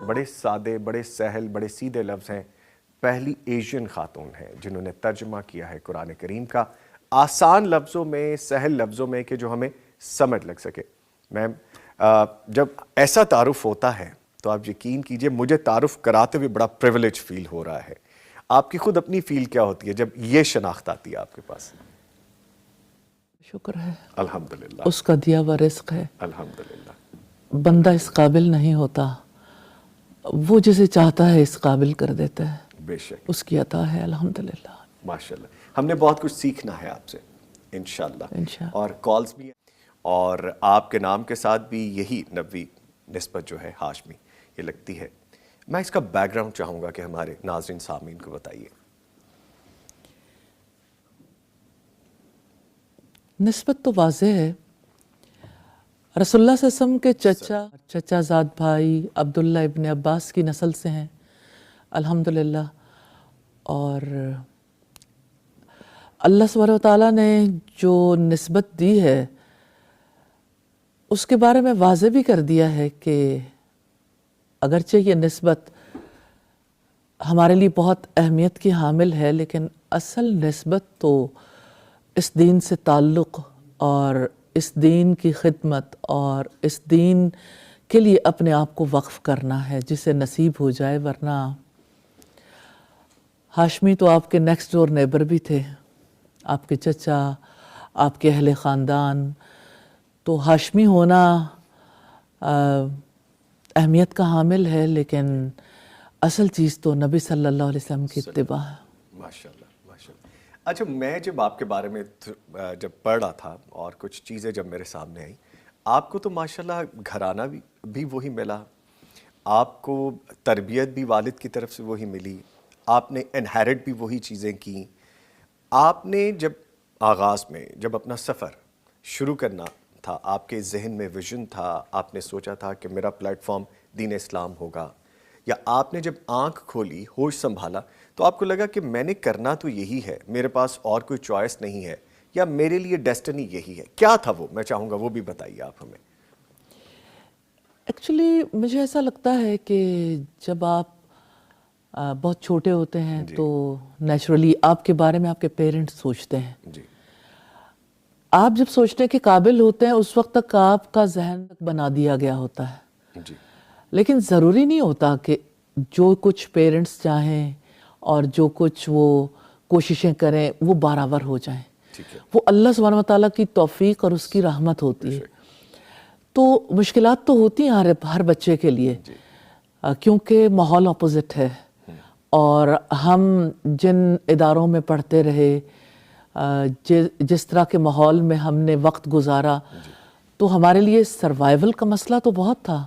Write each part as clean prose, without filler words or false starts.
بڑے سادے، بڑے سہل، بڑے سیدھے لفظ ہیں. پہلی ایشین خاتون ہیں جنہوں نے ترجمہ کیا ہے قرآن کریم کا آسان لفظوں میں، سہل لفظوں میں کہ جو ہمیں سمجھ لگ سکے. میم جب ایسا تعارف ہوتا ہے تو آپ یقین کیجئے مجھے تعارف کراتے ہوئے بڑا پریولیج فیل ہو رہا ہے. آپ کی خود اپنی فیل کیا ہوتی ہے جب یہ شناخت آتی ہے آپ کے پاس؟ شکر ہے الحمدللہ، اس کا دیا ہوا رزق ہے. الحمدللہ. بندہ اس قابل نہیں ہوتا، وہ جسے چاہتا ہے اس قابل کر دیتا ہے. بے شک، اس کی عطا ہے الحمدللہ. ماشاءاللہ. ہم نے بہت کچھ سیکھنا ہے آپ سے انشاءاللہ، انشاءاللہ. اور کالز بھی ہیں، اور آپ کے نام کے ساتھ بھی یہی نبوی نسبت جو ہے ہاشمی یہ لگتی ہے. میں اس کا بیک گراؤنڈ چاہوں گا کہ ہمارے ناظرین سامعین کو بتائیے. نسبت تو واضح ہے. رسول اللہ صلی اللہ علیہ وسلم کے چچا زاد بھائی عبداللہ ابن عباس کی نسل سے ہیں الحمدللہ. اور اللہ سبحانہ وتعالیٰ نے جو نسبت دی ہے اس کے بارے میں واضح بھی کر دیا ہے کہ اگرچہ یہ نسبت ہمارے لیے بہت اہمیت کی حامل ہے، لیکن اصل نسبت تو اس دین سے تعلق اور اس دین کی خدمت اور اس دین کے لیے اپنے آپ کو وقف کرنا ہے، جسے نصیب ہو جائے. ورنہ ہاشمی تو آپ کے نیکسٹ ڈور نیبر بھی تھے، آپ کے چچا، آپ کے اہل خاندان. تو ہاشمی ہونا اہمیت کا حامل ہے، لیکن اصل چیز تو نبی صلی اللہ علیہ وسلم کی اتباع ہے. ماشاءاللہ، ماشاءاللہ. اچھا، میں جب آپ کے بارے میں جب پڑھ رہا تھا اور کچھ چیزیں جب میرے سامنے آئیں، آپ کو تو ماشاءاللہ گھرانہ بھی وہی ملا، آپ کو تربیت بھی والد کی طرف سے وہی ملی، آپ نے انہیرٹ بھی وہی چیزیں کی. آپ نے جب آغاز میں جب اپنا سفر شروع کرنا تھا، آپ کے ذہن میں ویژن تھا، آپ نے سوچا تھا کہ میرا پلیٹ فارم دین اسلام ہوگا، یا آپ نے جب آنکھ کھولی، ہوش سنبھالا تو آپ کو لگا کہ میں نے کرنا تو یہی ہے، میرے پاس اور کوئی چوائس نہیں ہے، یا میرے لیے ڈیسٹنی یہی ہے؟ کیا تھا وہ؟ میں چاہوں گا وہ بھی بتائیے آپ ہمیں. ایکچولی مجھے ایسا لگتا ہے کہ جب آپ بہت چھوٹے ہوتے ہیں تو نیچرلی آپ کے بارے میں آپ کے پیرنٹس سوچتے ہیں. جی. آپ جب سوچنے کے قابل ہوتے ہیں اس وقت تک آپ کا ذہن بنا دیا گیا ہوتا ہے. جی. لیکن ضروری نہیں ہوتا کہ جو کچھ پیرنٹس چاہیں اور جو کچھ وہ کوششیں کریں وہ برابر ہو جائیں. وہ اللہ سبحانہ وتعالیٰ کی توفیق اور اس کی رحمت ہوتی ہے. تو مشکلات تو ہوتی ہیں ہر بچے کے لیے، کیونکہ ماحول اپوزٹ ہے. اور ہم جن اداروں میں پڑھتے رہے، جس طرح کے ماحول میں ہم نے وقت گزارا، تو ہمارے لیے سروائیول کا مسئلہ تو بہت تھا.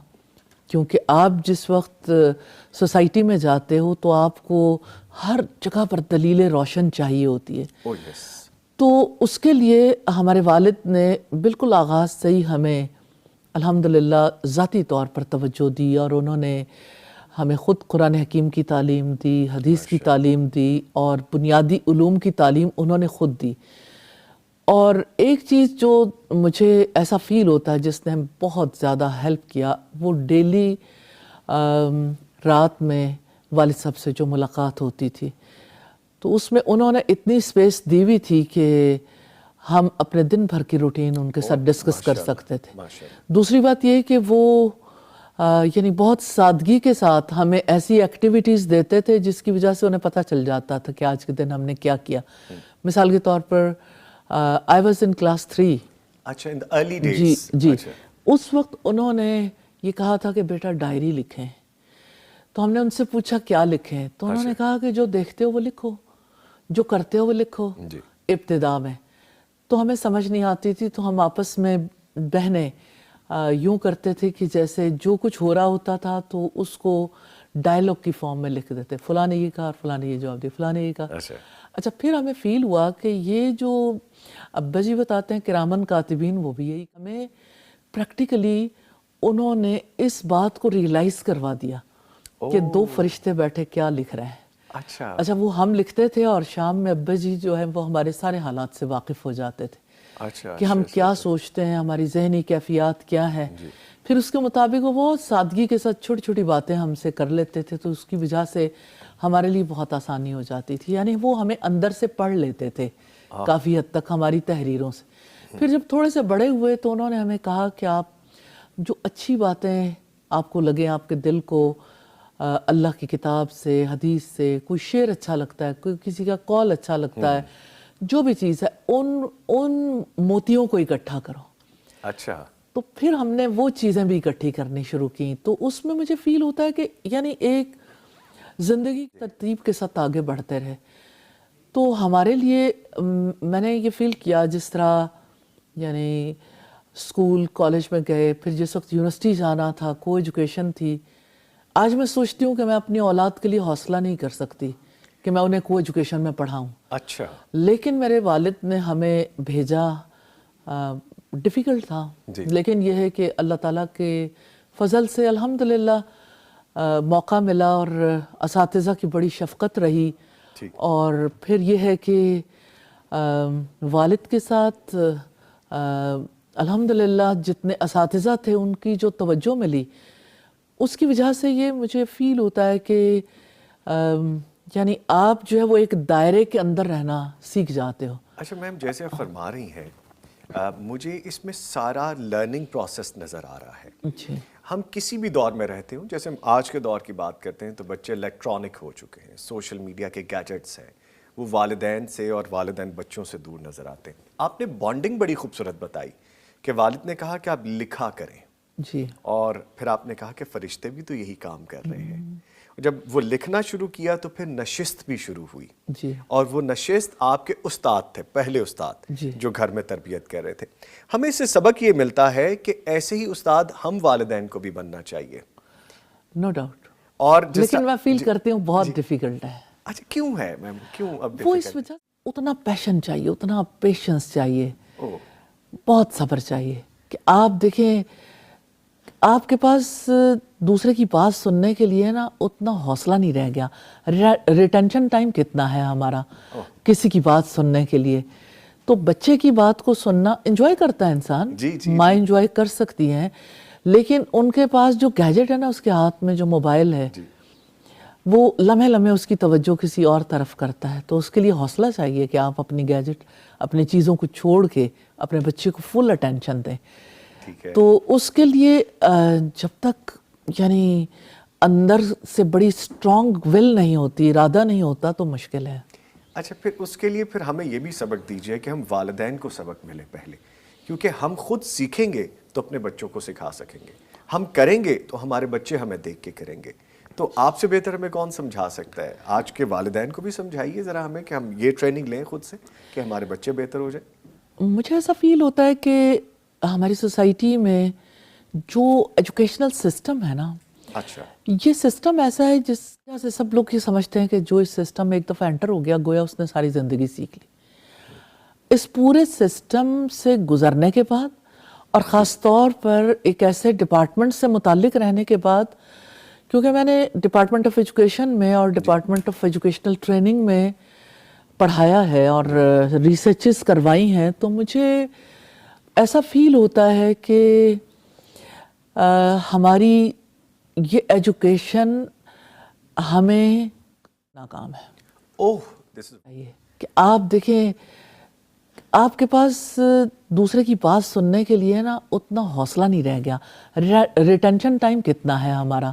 کیونکہ آپ جس وقت سوسائٹی میں جاتے ہو تو آپ کو ہر جگہ پر دلیل روشن چاہیے ہوتی ہے. تو اس کے لیے ہمارے والد نے بالکل آغاز سے ہی ہمیں الحمدللہ ذاتی طور پر توجہ دی، اور انہوں نے ہمیں خود قرآن حکیم کی تعلیم دی، حدیث کی تعلیم دی، اور بنیادی علوم کی تعلیم انہوں نے خود دی. اور ایک چیز جو مجھے ایسا فیل ہوتا ہے جس نے ہم بہت زیادہ ہیلپ کیا، وہ ڈیلی رات میں والد صاحب سے جو ملاقات ہوتی تھی، تو اس میں انہوں نے اتنی سپیس دی ہوئی تھی کہ ہم اپنے دن بھر کی روٹین ان کے ساتھ ڈسکس کر سکتے تھے. دوسری بات یہ کہ وہ یعنی بہت سادگی کے ساتھ ہمیں ایسی ایکٹیویٹیز دیتے تھے جس کی وجہ سے انہیں پتہ چل جاتا تھا کہ آج کے دن ہم نے کیا کیا. مثال کے طور پر I was in class 3. اچھا، in the early days. جی. اس وقت انہوں نے یہ کہا تھا کہ بیٹا ڈائری لکھیں. تو ہم نے ان سے پوچھا کیا لکھیں، تو انہوں نے کہا کہ جو دیکھتے ہو وہ لکھو، جو کرتے ہو وہ لکھو. ابتدا میں تو ہمیں سمجھ نہیں آتی تھی، تو ہم آپس میں بہنیں یوں کرتے تھے کہ جیسے جو کچھ ہو رہا ہوتا تھا تو اس کو ڈائلاگ کی فارم میں لکھ دیتے، فلاں نے یہ کہا اور فلاں نے یہ جواب دیا، فلاں نے یہ کہا. اچھا، پھر ہمیں فیل ہوا کہ یہ جو ابا جی بتاتے ہیں کرامن کاتبین، وہ بھی یہی. ہمیں پریکٹیکلی انہوں نے اس بات کو ریئلائز کروا دیا کہ دو فرشتے بیٹھے کیا لکھ رہے ہیں. اچھا، وہ ہم لکھتے تھے اور شام میں ابا جی جو ہے وہ ہمارے سارے حالات سے واقف ہو جاتے تھے. اچھا کہ ہم کیا سوچتے ہیں, ہماری ذہنی کیفیات کیا ہے. پھر اس کے مطابق وہ بہت سادگی کے ساتھ چھوٹی چھوٹی باتیں ہم سے کر لیتے تھے, تو اس کی وجہ سے ہمارے لیے بہت آسانی ہو جاتی تھی. یعنی وہ ہمیں اندر سے پڑھ لیتے تھے کافی حد تک ہماری تحریروں سے. پھر جب تھوڑے سے بڑے ہوئے تو انہوں نے ہمیں کہا کہ آپ جو اچھی باتیں آپ کو لگیں, آپ کے دل کو اللہ کی کتاب سے, حدیث سے, کوئی شعر اچھا لگتا ہے, کوئی کسی کا قول اچھا لگتا ہے, جو بھی چیز ہے, ان موتیوں کو اکٹھا کرو. اچھا. تو پھر ہم نے وہ چیزیں بھی اکٹھی کرنی شروع کی. تو اس میں مجھے فیل ہوتا ہے کہ یعنی ایک زندگی ترتیب کے ساتھ آگے بڑھتے رہے. تو ہمارے لیے میں نے یہ فیل کیا جس طرح یعنی اسکول کالج میں گئے, پھر جس وقت یونیورسٹی جانا تھا, کو ایجوکیشن تھی. آج میں سوچتی ہوں کہ میں اپنی اولاد کے لیے حوصلہ نہیں کر سکتی کہ میں انہیں کو ایجوکیشن میں پڑھاؤں. اچھا. لیکن میرے والد نے ہمیں بھیجا, ڈیفیکلٹ تھا, لیکن یہ ہے کہ اللہ تعالیٰ کے فضل سے الحمدللہ موقع ملا, اور اساتذہ کی بڑی شفقت رہی. اور پھر یہ ہے کہ والد کے ساتھ الحمدللہ جتنے اساتذہ تھے ان کی جو توجہ ملی, اس کی وجہ سے یہ مجھے فیل ہوتا ہے کہ یعنی آپ جو ہے وہ ایک دائرے کے اندر رہنا سیکھ جاتے ہو. اچھا میم, جیسے آپ فرما رہی ہیں, مجھے اس میں سارا لرننگ پروسیس نظر آ رہا ہے. ہم کسی بھی دور میں رہتے ہوں, جیسے ہم آج کے دور کی بات کرتے ہیں تو بچے الیکٹرانک ہو چکے ہیں, سوشل میڈیا کے گیجٹس ہیں, وہ والدین سے اور والدین بچوں سے دور نظر آتے ہیں. آپ نے بانڈنگ بڑی خوبصورت بتائی کہ والد نے کہا کہ آپ لکھا کریں, جی, اور پھر آپ نے کہا کہ فرشتے بھی تو یہی کام کر رہے ہیں. جب وہ لکھنا شروع کیا تو پھر نشست بھی شروع ہوئی, جی, اور وہ نشست آپ کے استاد تھے, پہلے استاد جی, جو گھر میں تربیت کر رہے تھے. ہمیں اس سے سبق یہ ملتا ہے کہ ایسے ہی استاد ہم والدین کو بھی بننا چاہیے. No doubt. اور لیکن میں فیل کرتی ہوں بہت ڈیفیکلٹ ہے. اچھا, کیوں ہے میم, کیوں اب وہ اس وجہ اتنا پیشن چاہیے, اتنا پیشنس چاہیے, بہت صبر چاہیے کہ آپ دیکھیں آپ کے پاس دوسرے کی بات سننے کے لیے نا اتنا حوصلہ نہیں رہ گیا. ریٹینشن ٹائم کتنا ہے ہمارا کسی کی بات سننے کے لیے. تو بچے کی بات کو سننا انجوائے کرتا ہے انسان, ماں انجوائے کر سکتی ہیں, لیکن ان کے پاس جو گیجٹ ہے نا, اس کے ہاتھ میں جو موبائل ہے, وہ لمحے لمحے اس کی توجہ کسی اور طرف کرتا ہے. تو اس کے لیے حوصلہ چاہیے کہ آپ اپنی گیجٹ, اپنی چیزوں کو چھوڑ کے اپنے بچے کو فل اٹینشن دیں. تو اس کے لیے جب تک یعنی اندر سے بڑی اسٹرانگ ول نہیں ہوتی, ارادہ نہیں ہوتا, تو مشکل ہے. اچھا, پھر اس کے لیے پھر ہمیں یہ بھی سبق دیجئے کہ ہم والدین کو سبق ملے پہلے, کیونکہ ہم خود سیکھیں گے تو اپنے بچوں کو سکھا سکیں گے, ہم کریں گے تو ہمارے بچے ہمیں دیکھ کے کریں گے. تو آپ سے بہتر ہمیں کون سمجھا سکتا ہے؟ آج کے والدین کو بھی سمجھائیے ذرا ہمیں کہ ہم یہ ٹریننگ لیں خود سے کہ ہمارے بچے بہتر ہو جائیں. مجھے ایسا فیل ہوتا ہے کہ ہماری سوسائٹی میں جو ایجوکیشنل سسٹم ہے نا, اچھا, یہ سسٹم ایسا ہے جس سے سب لوگ یہ سمجھتے ہیں کہ جو اس سسٹم میں ایک دفعہ انٹر ہو گیا گویا اس نے ساری زندگی سیکھ لی. اس پورے سسٹم سے گزرنے کے بعد, اور خاص طور پر ایک ایسے ڈپارٹمنٹ سے متعلق رہنے کے بعد, کیونکہ میں نے ڈپارٹمنٹ آف ایجوکیشن میں اور ڈپارٹمنٹ آف ایجوکیشنل ٹریننگ میں پڑھایا ہے اور ریسرچز کروائی ہیں, تو مجھے ایسا فیل ہوتا ہے کہ ہماری یہ ایجوکیشن ہمیں ناکام ہے. کہ آپ دیکھیں آپ کے پاس دوسرے کی بات سننے کے لیے نا اتنا حوصلہ نہیں رہ گیا. ریٹینشن ٹائم کتنا ہے ہمارا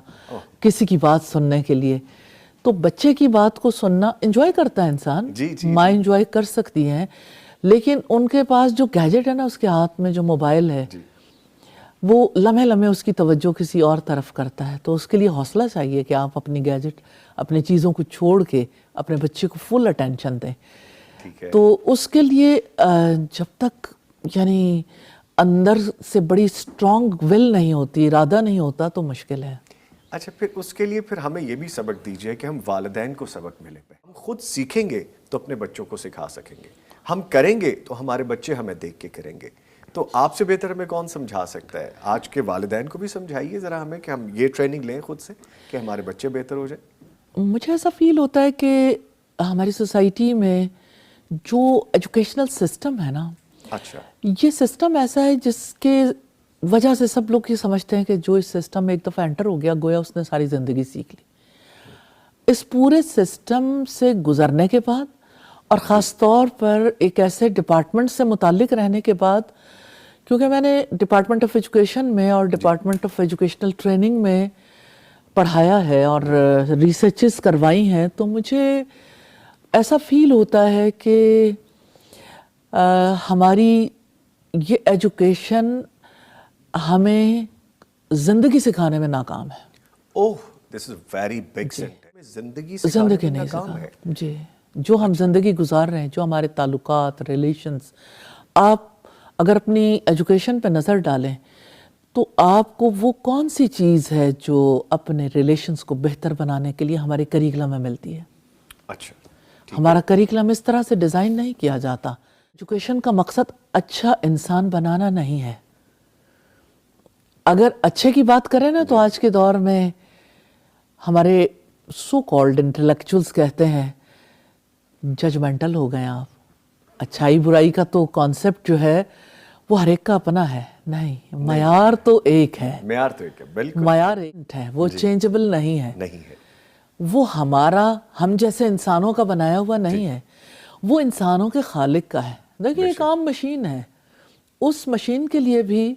کسی کی بات سننے کے لیے. تو بچے کی بات کو سننا انجوائے کرتا ہے انسان, ماں انجوائے کر سکتی ہیں, لیکن ان کے پاس جو گیجٹ ہے نا, اس کے ہاتھ میں جو موبائل ہے, وہ لمحے لمحے اس کی توجہ کسی اور طرف کرتا ہے. تو اس کے لیے حوصلہ چاہیے کہ آپ اپنی گیجٹ, اپنی چیزوں کو چھوڑ کے اپنے بچے کو فل اٹینشن دیں. تو اس کے لیے جب تک یعنی اندر سے بڑی اسٹرانگ ول نہیں ہوتی, ارادہ نہیں ہوتا, تو مشکل ہے. اچھا, پھر اس کے لیے پھر ہمیں یہ بھی سبق دیجئے کہ ہم والدین کو سبق ملے, ہم خود سیکھیں گے تو اپنے بچوں کو سکھا سکیں گے, ہم کریں گے تو ہمارے بچے ہمیں دیکھ کے کریں گے. تو آپ سے بہتر ہمیں کون سمجھا سکتا ہے؟ آج کے والدین کو بھی سمجھائیے ذرا ہمیں کہ ہم یہ ٹریننگ لیں خود سے کہ ہمارے بچے بہتر ہو جائیں. مجھے ایسا فیل ہوتا ہے کہ ہماری سوسائٹی میں جو ایجوکیشنل سسٹم ہے نا, اچھا یہ سسٹم ایسا ہے جس کے وجہ سے سب لوگ یہ سمجھتے ہیں کہ جو اس سسٹم میں ایک دفعہ انٹر ہو گیا گویا اس نے ساری زندگی سیکھ لی. اس پورے سسٹم سے گزرنے کے بعد اور خاص طور پر ایک ایسے ڈپارٹمنٹ سے متعلق رہنے کے بعد، کیونکہ میں نے ڈپارٹمنٹ آف ایجوکیشن میں اور ڈپارٹمنٹ آف ایجوکیشنل ٹریننگ میں پڑھایا ہے اور ریسرچز کروائی ہیں، تو مجھے ایسا فیل ہوتا ہے کہ ہماری یہ ایجوکیشن ہمیں زندگی سکھانے میں ناکام ہے. اوہ دس از ویری بگ سینٹینس. زندگی سکھانے زندگی میں نہیں ناکام ہے. سکھا جی، جو ہم زندگی گزار رہے ہیں، جو ہمارے تعلقات، ریلیشنز، آپ اگر اپنی ایجوکیشن پہ نظر ڈالیں تو آپ کو وہ کون سی چیز ہے جو اپنے ریلیشنز کو بہتر بنانے کے لیے ہمارے کریکلم میں ملتی ہے؟ اچھا ہمارا کریکلم اس طرح سے ڈیزائن نہیں کیا جاتا. ایجوکیشن کا مقصد اچھا انسان بنانا نہیں ہے. اگر اچھے کی بات کریں نا تو آج کے دور میں ہمارے سو کالڈ انٹلیکچوئلس کہتے ہیں ججمنٹل ہو گئے آپ. اچھائی برائی کا تو کانسیپٹ جو ہے وہ ہر ایک کا اپنا ہے. نہیں، معیار تو ایک ہے. معیار تو ایک ہے، بالکل معیار ایک ہے، وہ چینجبل نہیں ہے. نہیں ہے. وہ ہم جیسے انسانوں کا بنایا ہوا نہیں ہے، وہ انسانوں کے خالق کا ہے. دیکھیں ایک عام مشین ہے، اس مشین کے لیے بھی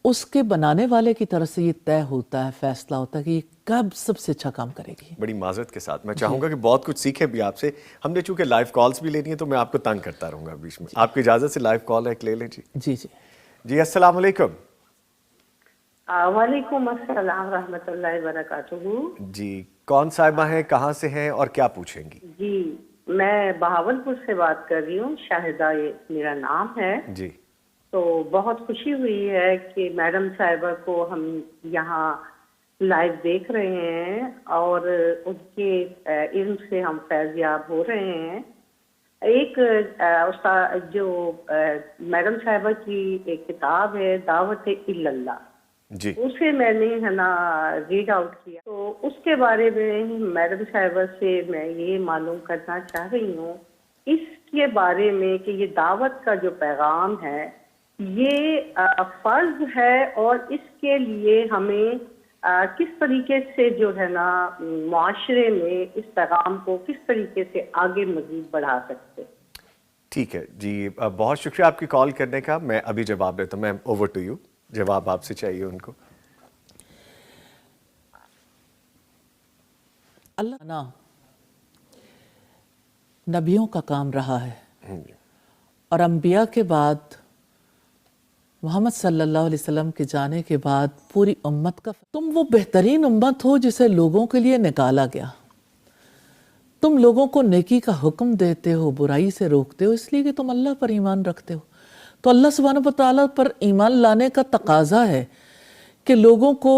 اس کے بنانے والے کی طرف سے یہ طے ہوتا ہے، فیصلہ ہوتا ہے کہ یہ کب سب سے اچھا کام کرے گی. بڑی معذرت کے ساتھ میں چاہوں گا کہ بہت کچھ سیکھیں بھی آپ سے. ہم نے چونکہ لائیو کالز بھی لینی ہے تو میں آپ کو تنگ کرتا رہوں گا بیچ میں. آپ کی اجازت سے لائیو کال ایک لے لیں. جی جی جی جی السلام علیکم. وعلیکم السلام رحمۃ اللہ وبرکاتہ. جی کون صاحبہ ہیں، کہاں سے ہیں اور کیا پوچھیں گی؟ جی میں بہاولپور سے بات کر رہی ہوں، شاہدہ میرا نام ہے. جی تو بہت خوشی ہوئی ہے کہ میڈم صاحبہ کو ہم یہاں لائیو دیکھ رہے ہیں اور ان کے علم سے ہم فیض یاب ہو رہے ہیں. ایک استاد جو میڈم صاحبہ کی ایک کتاب ہے دعوت اللہ، جی اسے میں نے ہے نا ریڈ آؤٹ کیا، تو اس کے بارے میں میڈم صاحبہ سے میں یہ معلوم کرنا چاہ رہی ہوں اس کے بارے میں کہ یہ دعوت کا جو پیغام ہے یہ فرض ہے اور اس کے لیے ہمیں کس طریقے سے جو ہے نا معاشرے میں اس پیغام کو کس طریقے سے آگے مزید بڑھا سکتے. ٹھیک ہے جی، بہت شکریہ آپ کی کال کرنے کا. میں ابھی جواب دیتا ہوں. میم اوور ٹو یو. جواب آپ سے چاہیے ان کو. اللہ نا نبیوں کا کام رہا ہے اور انبیاء کے بعد محمد صلی اللہ علیہ وسلم کے جانے کے بعد پوری امت کا تم وہ بہترین امت ہو جسے لوگوں کے لیے نکالا گیا. تم لوگوں کو نیکی کا حکم دیتے ہو، برائی سے روکتے ہو، اس لیے کہ تم اللہ پر ایمان رکھتے ہو. تو اللہ سبحانہ و تعالیٰ پر ایمان لانے کا تقاضا ہے کہ لوگوں کو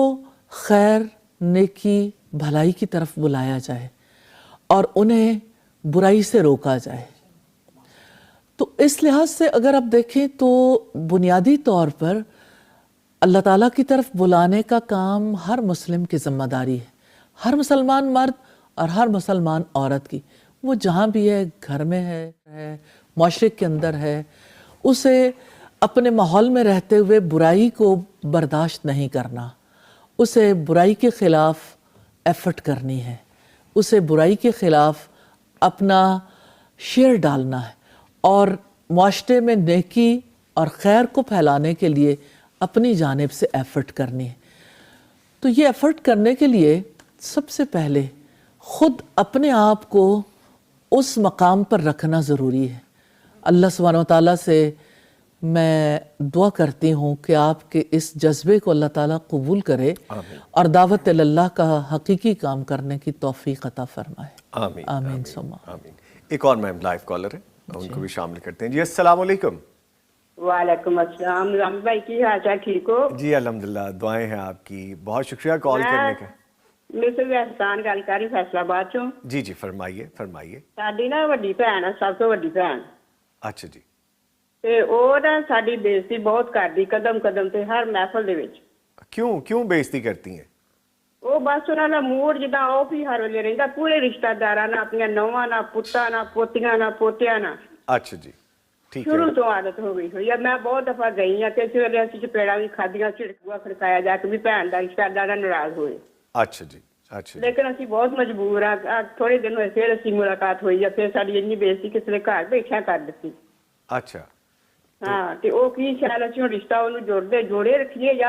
خیر، نیکی، بھلائی کی طرف بلایا جائے اور انہیں برائی سے روکا جائے. تو اس لحاظ سے اگر آپ دیکھیں تو بنیادی طور پر اللہ تعالیٰ کی طرف بلانے کا کام ہر مسلم کی ذمہ داری ہے، ہر مسلمان مرد اور ہر مسلمان عورت کی. وہ جہاں بھی ہے، گھر میں ہے، معاشرے کے اندر ہے، اسے اپنے ماحول میں رہتے ہوئے برائی کو برداشت نہیں کرنا، اسے برائی کے خلاف ایفرٹ کرنی ہے، اسے برائی کے خلاف اپنا شیئر ڈالنا ہے اور معاشرے میں نیکی اور خیر کو پھیلانے کے لیے اپنی جانب سے ایفرٹ کرنی ہے. تو یہ ایفرٹ کرنے کے لیے سب سے پہلے خود اپنے آپ کو اس مقام پر رکھنا ضروری ہے. اللہ سبحانہ و تعالیٰ سے میں دعا کرتی ہوں کہ آپ کے اس جذبے کو اللہ تعالیٰ قبول کرے اور دعوت اللہ کا حقیقی کام کرنے کی توفیق عطا فرمائے. آمین آمین ثم آمین. ایک اور میم لائیو کالر ہے، ان کو بھی شامل کرتے ہیں. جی السلام علیکم. وعلیکم السلام. رام بھائی کی حال چال ٹھیک ہو؟ جی الحمدللہ، دعائیں ہیں آپ کی. بہت شکریہ کال کرنے کا. میں سے احسان گل کر رہی فیصلہ آباد چوں. جی جی فرمائیے فرمائیے. ساڈی نا وڈی بھੈਣ ہے، سب تو وڈی بھੈਣ. اچھا جی. ਤੇ ਉਹ ਨਾ ਸਾਡੀ ਬੇਇੱਜ਼ਤੀ ਬਹੁਤ ਕਰਦੀ ਕਦਮ ਕਦਮ ਤੇ ਹਰ ਮਹਿਫਲ ਦੇ ਵਿੱਚ. ਕਿਉਂ ਬੇਇੱਜ਼ਤੀ ਕਰਤੀ ਹੈ? ਉਹ ਬਸ ਉਹਨਾਂ ਦਾ ਮੂਡ ਜਿੱਦਾਂ ਉਹ ਵੀ ਹਰ ਵੇਲੇ ਰਹਿੰਦਾ ਪੂਰੇ ਰਿਸ਼ਤੇਦਾਰਾਂ ਨਾਲ, ਆਪਣੀਆਂ ਨੌਵਾਂ ਨਾਲ, ਪੁੱਤਾਂ ਨਾਲ, ਪੋਤੀਆਂ ਨਾਲ, ਪੋਤਿਆਂ ਨਾਲ. ਅੱਛਾ ਜੀ. ٹھیک ਸ਼ੁਰੂ ਹੈ ਤੋਂ ਆਦਤ ਹੋ ਗਈ ਹੋਈ ਆ। ਮੈਂ ਬਹੁਤ ਦਫਾ ਗਈ ਆ ਤੇ ਇਸ ਵੇਲੇ ਅਸੀਂ ਚਪੇੜਾਂ ਵੀ ਖਾਧੀਆਂ, ਝਿੜਕੂਆ ਖੜਕਾਇਆ ਜਾ ਕੇ ਵੀ ਭੈਣ ਦਾ ਰਿਸ਼ਤੇਦਾਰ ਨਾ ਨਾਰਾਜ਼ ਹੋਏ, ਅੱਛਾ ਜੀ, ਅੱਛਾ ਜੀ, ਲੇਕਿਨ ਅਸੀਂ ਬਹੁਤ ਮਜਬੂਰ ਆ। ਥੋੜੇ ਦਿਨ ਹੋਏ ਫਿਰ ਅਸੀਂ ਮੁਲਾਕਾਤ ਹੋਈ ਆ, ਫਿਰ ਸਾਡੀ ਇੰਨੀ ਬੇਇੱਜ਼ਤੀ ਕਿਸੇ ਦੇ ਘਰ ਬੈਠਿਆ ਕਰ ਦਿੱਤੀ। ਅੱਛਾ ਹਾਂ, ਤੇ ਉਹ ਕੀ ਖਿਆਲ ਅਸੀਂ ਉਹ ਰਿਸ਼ਤਾ ਉਹਨੂੰ ਜੋੜੇ ਰੱਖੀਏ ਜਾਂ